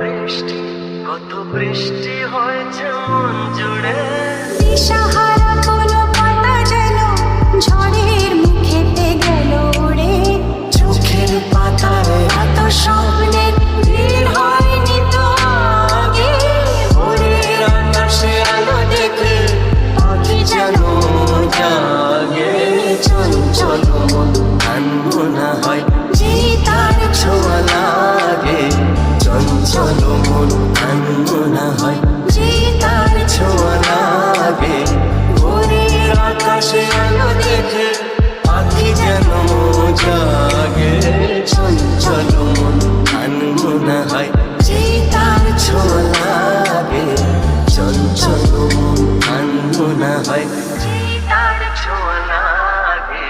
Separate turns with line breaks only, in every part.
বৃষ্টি কত বৃষ্টি হয়েছে মন জুড়ে।
দিশাহারা কোনো পাতা যেন ঝড়ের মুখেতে গেল উড়ে। চোখের পাতায় এত স্বপ্নের ভিড় হয়নি তো আগে। ভোরের আকাশে আলো দেখে পাখি যেন জাগে। চঞ্চল মন আনমনা হয় যে তার ছোঁয়া লাগে। চঞ্চল মন আনমনা হয় যে তার ছোঁয়া লাগে। ভোরের আকাশে আলো দেখে পাখি যেন জাগে। চঞ্চল মন আনমনা হয় যে তার ছোঁয়া লাগে। চঞ্চল মন আনমনা হয় যে তার ছোঁয়া লাগে।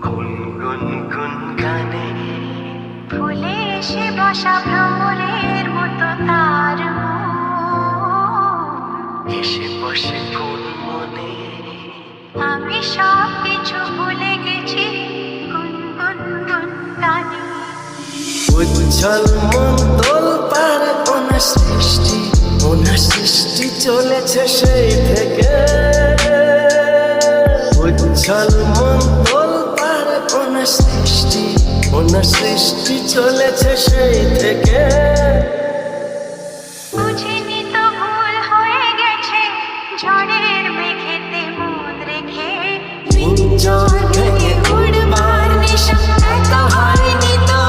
গুনগুন গানে ফুলে এসে বসা ভ্রমরের মতো তার এসে বসে কোন মনে। আমি সব কিছু ভুলে গেছি গুনগুন গানে। উজ্জ্বল মন তোলপাড় ওনার সৃষ্টি চলেছে সেই থেকে। উজ্জ্বল মন তোলপাড় ওনার সৃষ্টি চলেছে সেই থেকে। বুঝিনি তো ভুল হয়ে গেছে ঝড়ের মেঘেতে মন রেখে। পিঞ্জর ভেঙে উড়বার নেশা এত হয়নি তো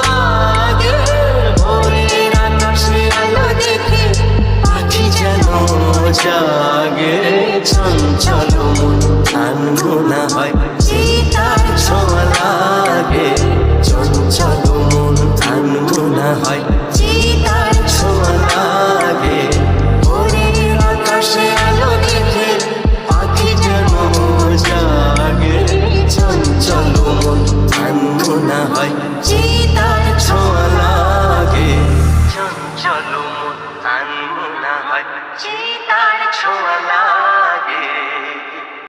আগে। ভোরের আকাশে আলো দেখে পাখি যেন জাগে। চঞ্চল মন আনমনা হয় যে তার ছোঁয়া লাগে। চঞ্চল মন আনমনা হয় যে তার ছোঁয়া লাগে। ভোরের আকাশে আলো দেখে পাখি যেন জাগে। চঞ্চল মন আনমনা হয় যে তার ছোঁয়া লাগে। চঞ্চল মন আনমনা হয় যে